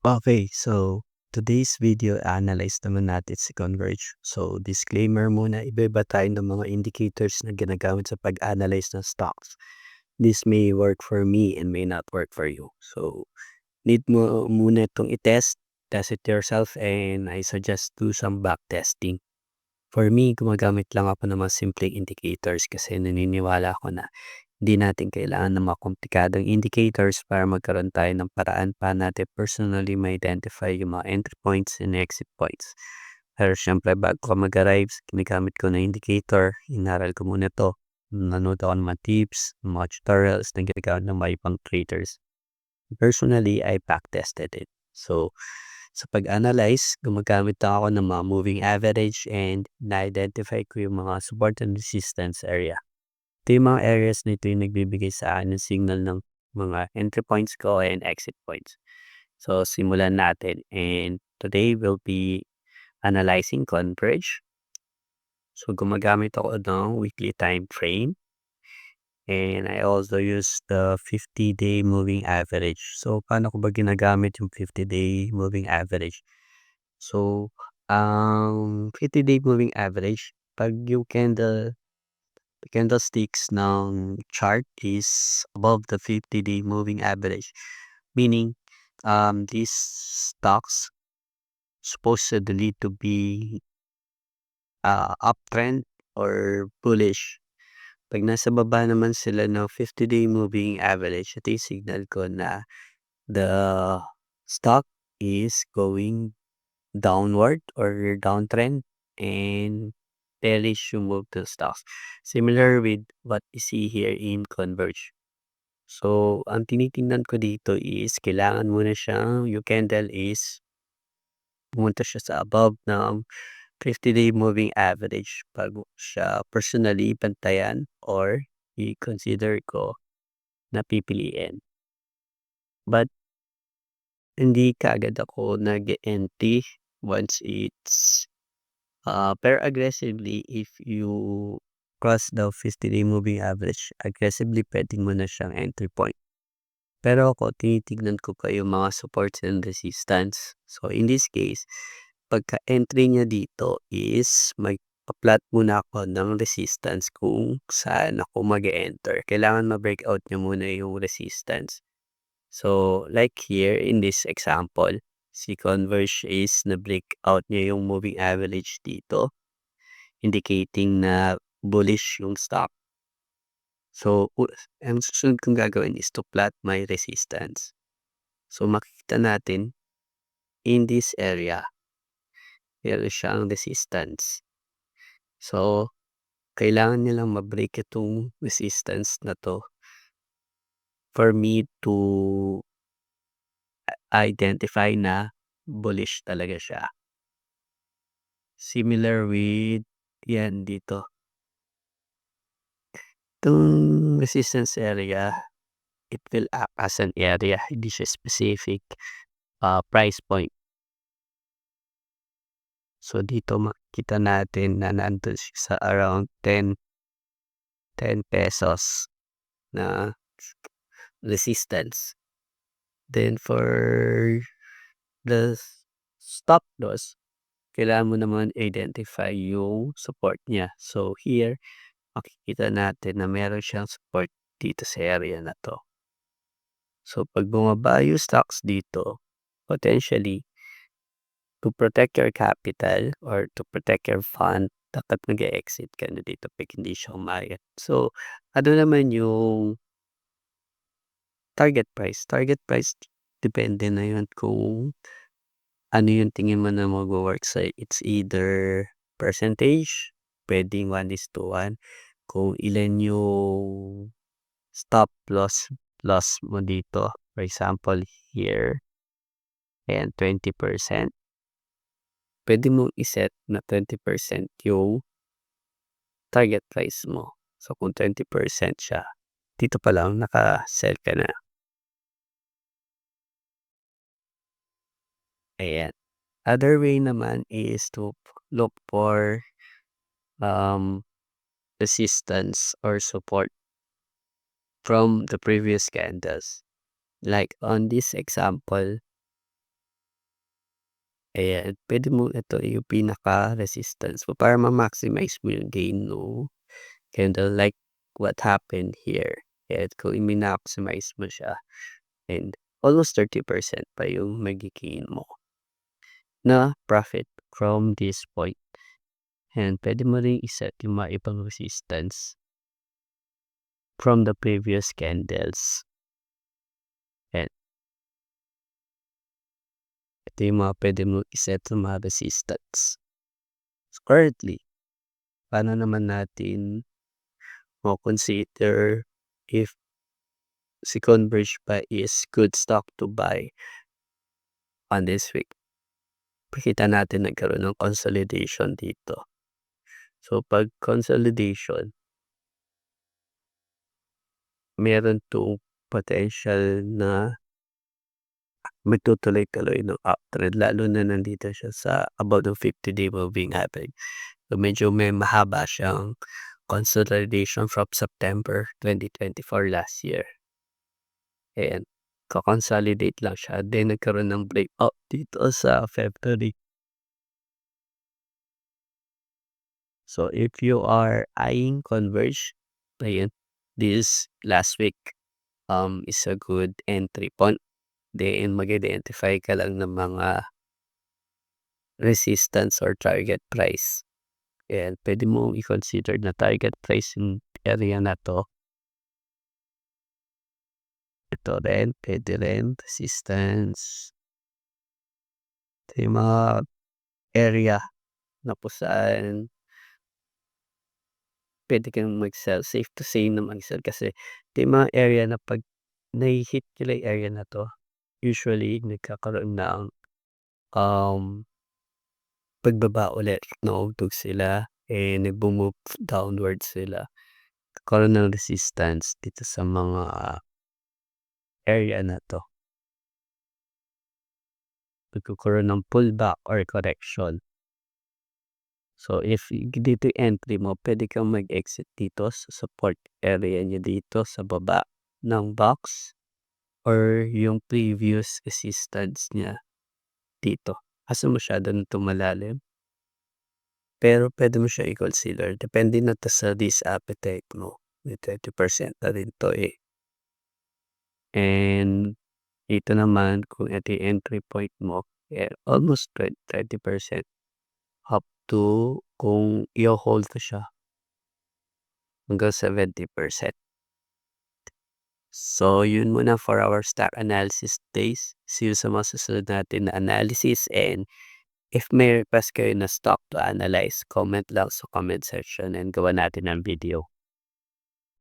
Okay, so today's video analyze naman natin si Converge. So disclaimer muna, iba-iba tayo ng mga indicators na ginagamit sa pag-analyze ng stocks. This may work for me and may not work for you. So need mo muna itong test it yourself, and I suggest do some back testing. For me, gumagamit lang ako ng mga simpleng indicators kasi naniniwala ako na hindi natin kailangan ng mga komplikadong indicators para magkaroon tayo ng paraan paano natin personally ma-identify yung mga entry points and exit points. Pero syempre bago ka mag-arrive, ginagamit ko na indicator, inaral ko muna to. Nanood ako ng mga tips, mga tutorials na ginagamit ng mga ibang traders. Personally, I backtested it. So, sa pag-analyze, gumagamit lang ako ng mga moving average and na-identify ko yung mga support and resistance area. Ito yung mga areas na ito yung nagbibigay sa akin ng signal ng mga entry points ko and exit points. So, simulan natin. And today we'll be analyzing Converge. So, gumagamit ako ng weekly time frame. And I also use the 50-day moving average. So, paano ko ba ginagamit yung 50-day moving average? So, ang 50-day moving average, pag yung candlesticks ng chart is above the 50-day moving average, meaning these stocks supposedly to be uptrend or bullish. Pag nasa baba naman sila ng 50-day moving average, ito yung signal ko na the stock is going downward or downtrend and bearish yung move to stocks. Similar with what you see here in Converge. So, ang tinitingnan ko dito is kailangan muna siyang yung candle is pumunta siya sa above ng 50-day moving average bago siya personally bantayan or i-consider ko na pipiliin. But hindi kaagad ako nag-entry once it's pero aggressively if you cross the 50-day moving average, aggressively puwede mo na siyang entry point. Pero ako tinitignan ko pa yung mga supports and resistance. So in this case, pagka-entry niya dito is magpa-plot muna ako ng resistance kung saan ako mag-e-enter. Kailangan ma-breakout niya muna yung resistance. So like here in this example, si Converge is na-breakout niya yung moving average dito, indicating na bullish yung stock. So, ang susunod kong gagawin is to plot my resistance. So, makikita natin in this area, meron siyang resistance. So, kailangan nilang ma-break itong resistance na to for me to identify na bullish talaga siya. Similar with yan dito. Itong resistance area, it will act as an area, hindi siya specific price point. So, dito makikita natin na nandun siya sa around 10 pesos na resistance. Then for the stop loss, kailangan mo naman identify yung support niya. So, here makikita natin na meron siyang support dito sa area na 'to. So, pag bumaba yung stocks dito, potentially to protect your capital or to protect your fund, dapat mag-e-exit ka na dito pag hindi siya umayat. So, ano naman yung target price? Target price depende na yun kung ano yung tingin mo na magwo-work sa'yo. It's either percentage, puwedeng 1:1, kung ilan yung stop loss mo dito. For example, here, ayan 20%. Puwede mong i-set na 20% yung target price mo. So, kung 20% siya, dito pa lang naka-sell ka na. Ayan. Other way naman is to look for resistance or support from the previous candles. Like on this example, Ayan, puwede mo ito yung pinaka-resistance mo para ma-maximize mo yung gain mo. Candle like what happened here. Ayan, kung i-maximize mo siya and almost 30% pa yung mage-gain mo na profit from this point. And puwede mo ring i-set yung mga ibang resistance from the previous candles. And ito yung mga puwede mong i-set na mga resistance. So currently, paano naman natin mo-consider if si Converge ba is good stock to buy on this week? Pakita natin nagkaroon ng consolidation dito. So 'pag consolidation, meron 'tong potential na magtutuloy-tuloy ng uptrend lalo na nandito siya sa above the 50-day moving average. So medyo may mahaba siyang consolidation from September 2024 last year. And ko-consolidate lang siya then nagkaroon ng breakout dito sa February. So if you are eyeing Converge, ayun, this last week, is a good entry point. Then mag-identify ka lang ng mga resistance or target price. And puwede mong i-consider na target price yung area na 'to. Ito rin, puwede rin, resistance. Ito yung mga area na kung saan puwede kang mag-sell. Safe to say na mag-sell kasi ito yung mga area na 'pag nahi-hit nila yung area na 'to, usually nagkakaroon ng, um, pagbaba ulit. Nauugtog sila, eh, nagmo-move downwards sila. Nagkakaroon ng resistance dito sa mga area na 'to. Nagkakaroon ng pullback or correction. So if dito yung entry mo, puwede kang mag-exit dito sa support area niya dito sa baba ng box or yung previous resistance niya dito. Kaso masyado na 'tong malalim, pero puwede mo siya i-consider depende na 'to sa risk appetite mo. May 30% na rin 'to, eh. And dito naman kung ito yung entry point mo, eh, almost 30% up to kung iho-hold ko siya hanggang 70%. So yun muna for our stock analysis days. See you sa mga susunod natin na analysis, and if may request kayo na stock to analyze, comment lang sa comment section and gawa natin ng video.